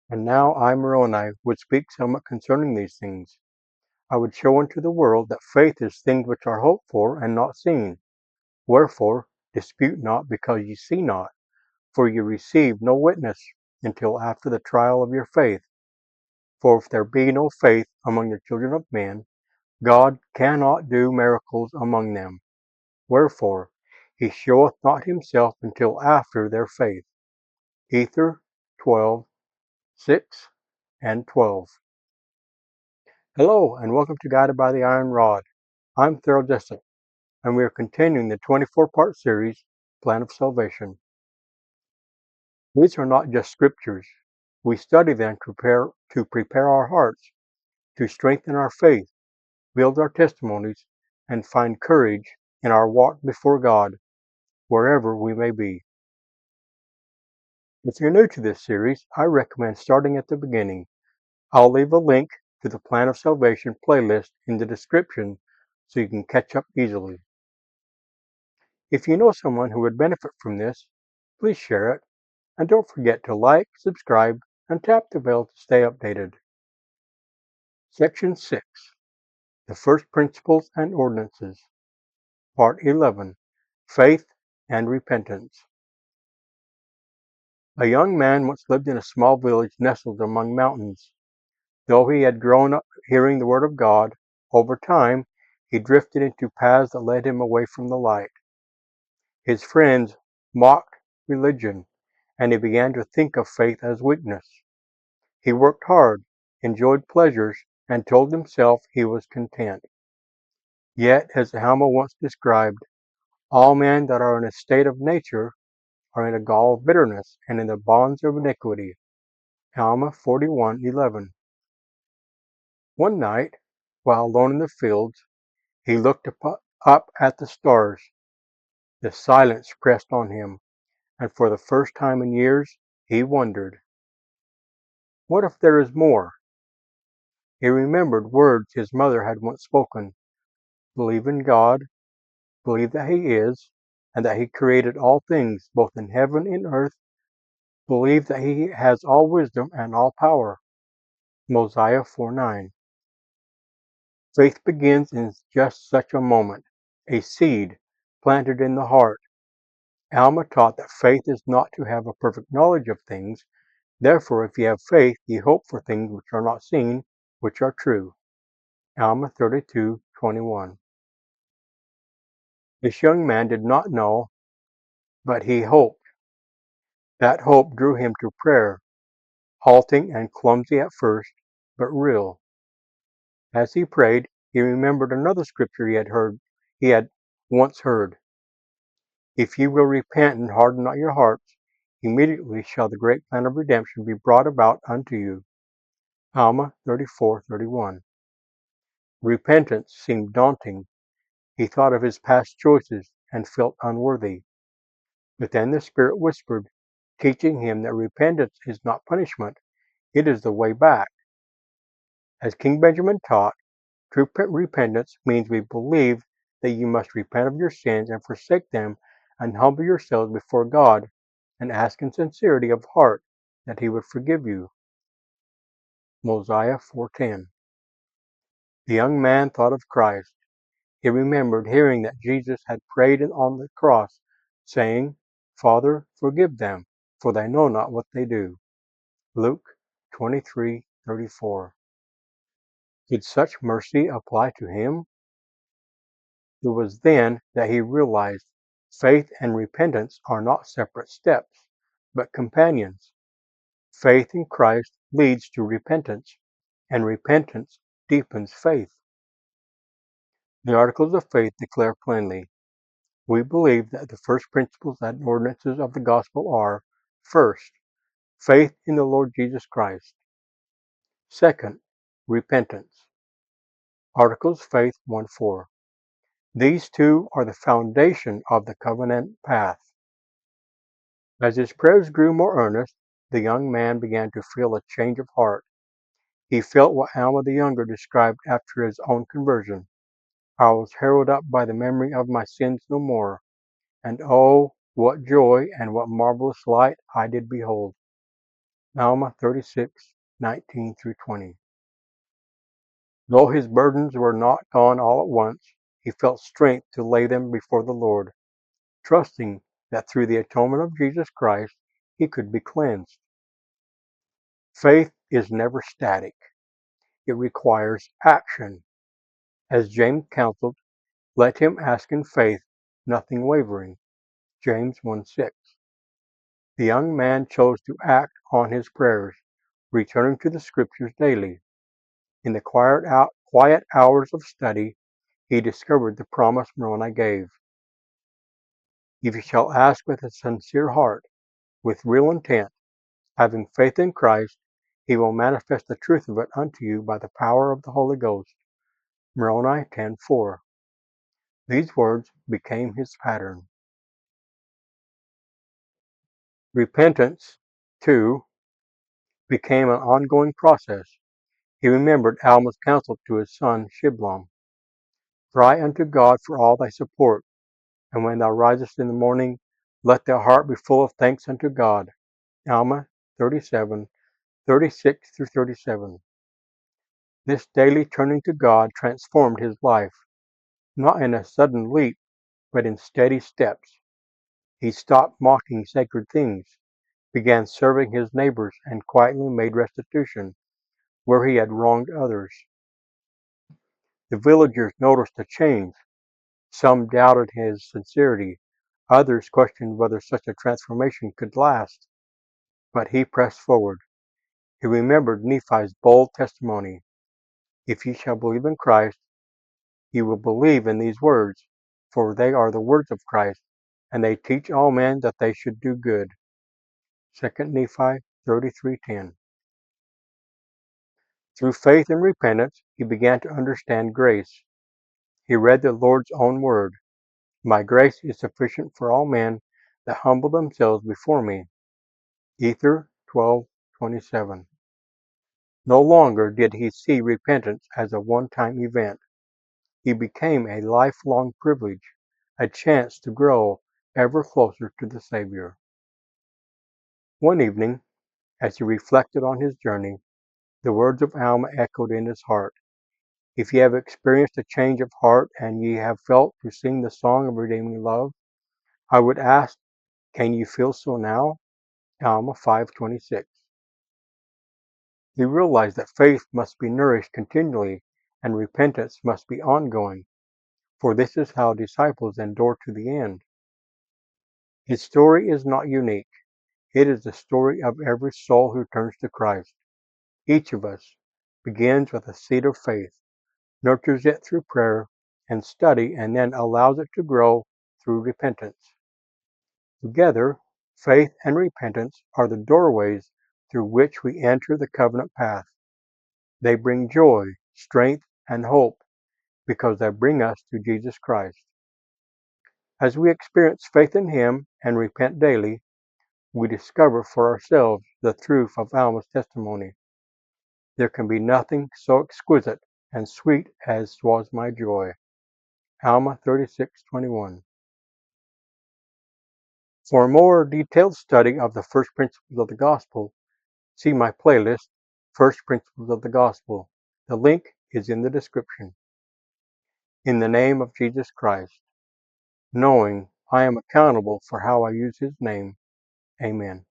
And now I, Moroni, would speak somewhat concerning these things. I would show unto the world that faith is things which are hoped for and not seen. Wherefore, dispute not because ye see not, for ye receive no witness until after the trial of your faith. For if there be no faith among the children of men, God cannot do miracles among them. Wherefore, he showeth not himself until after their faith. Ether 12:6-12. Hello, and welcome to Guided by the Iron Rod. I'm Thurl Jessup, and we are continuing the 24-part series, Plan of Salvation. These are not just scriptures. We study them to prepare our hearts, to strengthen our faith, build our testimonies, and find courage in our walk before God, wherever we may be. If you're new to this series, I recommend starting at the beginning. I'll leave a link to the Plan of Salvation playlist in the description so you can catch up easily. If you know someone who would benefit from this, please share it, and don't forget to like, subscribe, and tap the bell to stay updated. Section 6. The First Principles and Ordinances. Part 11. Faith and Repentance. A young man once lived in a small village nestled among mountains. Though he had grown up hearing the word of God, over time he drifted into paths that led him away from the light. His friends mocked religion, and he began to think of faith as weakness. He worked hard, enjoyed pleasures, and told himself he was content. Yet, as Alma once described, all men that are in a state of nature are in a gall of bitterness and in the bonds of iniquity. Alma 41:11. One night, while alone in the fields, he looked up at the stars. The silence pressed on him, and for the first time in years, he wondered, what if there is more? He remembered words his mother had once spoken: believe in God, believe that he is, and that he created all things, both in heaven and earth. Believe that he has all wisdom and all power. Mosiah 4:9. Faith begins in just such a moment, a seed planted in the heart. Alma taught that faith is not to have a perfect knowledge of things. Therefore, if ye have faith, ye hope for things which are not seen, which are true. Alma 32:21. This young man did not know, but he hoped. That hope drew him to prayer, halting and clumsy at first, but real. As he prayed, he remembered another scripture he had once heard. If ye will repent and harden not your hearts, immediately shall the great plan of redemption be brought about unto you. Alma 34:31. Repentance seemed daunting. He thought of his past choices and felt unworthy. But then the Spirit whispered, teaching him that repentance is not punishment, it is the way back. As King Benjamin taught, true repentance means we believe that you must repent of your sins and forsake them and humble yourselves before God and ask in sincerity of heart that he would forgive you. Mosiah 4:10. The young man thought of Christ. He remembered hearing that Jesus had prayed on the cross, saying, Father, forgive them, for they know not what they do. Luke 23:34. Did such mercy apply to him? It was then that he realized faith and repentance are not separate steps, but companions. Faith in Christ leads to repentance, and repentance deepens faith. The Articles of Faith declare plainly, we believe that the first principles and ordinances of the gospel are, first, faith in the Lord Jesus Christ. Second, repentance. Articles Faith 1:4. These two are the foundation of the covenant path. As his prayers grew more earnest, the young man began to feel a change of heart. He felt what Alma the Younger described after his own conversion. I was harrowed up by the memory of my sins no more, and oh, what joy and what marvelous light I did behold. Alma 36:19-20. Though his burdens were not gone all at once, he felt strength to lay them before the Lord, trusting that through the atonement of Jesus Christ he could be cleansed. Faith is never static. It requires action. As James counseled, let him ask in faith, nothing wavering. James 1:6. The young man chose to act on his prayers, returning to the scriptures daily. In the quiet hours of study, he discovered the promise Moroni gave. If you shall ask with a sincere heart, with real intent, having faith in Christ, he will manifest the truth of it unto you by the power of the Holy Ghost. Moroni 10:4. These words became his pattern. Repentance, too, became an ongoing process. He remembered Alma's counsel to his son Shiblam. Cry unto God for all thy support, and when thou risest in the morning, let thy heart be full of thanks unto God. Alma 37:36-37. This daily turning to God transformed his life, not in a sudden leap, but in steady steps. He stopped mocking sacred things, began serving his neighbors, and quietly made restitution where he had wronged others. The villagers noticed a change. Some doubted his sincerity. Others questioned whether such a transformation could last. But he pressed forward. He remembered Nephi's bold testimony. If ye shall believe in Christ, ye will believe in these words, for they are the words of Christ, and they teach all men that they should do good. 2 Nephi 33:10. Through faith and repentance, he began to understand grace. He read the Lord's own word. My grace is sufficient for all men that humble themselves before me. Ether 12:27. No longer did he see repentance as a one-time event. It became a lifelong privilege, a chance to grow ever closer to the Savior. One evening, as he reflected on his journey, the words of Alma echoed in his heart. If ye have experienced a change of heart, and ye have felt to sing the song of redeeming love, I would ask, can ye feel so now? Alma 5:26. He realized that faith must be nourished continually and repentance must be ongoing, for this is how disciples endure to the end. His story is not unique. It is the story of every soul who turns to Christ. Each of us begins with a seed of faith, nurtures it through prayer and study, and then allows it to grow through repentance. Together, faith and repentance are the doorways through which we enter the covenant path. They bring joy, strength, and hope because they bring us to Jesus Christ. As we experience faith in Him and repent daily, we discover for ourselves the truth of Alma's testimony. There can be nothing so exquisite and sweet as was my joy. Alma 36:21. For a more detailed study of the first principles of the gospel, see my playlist, First Principles of the Gospel. The link is in the description. In the name of Jesus Christ, knowing I am accountable for how I use His name. Amen.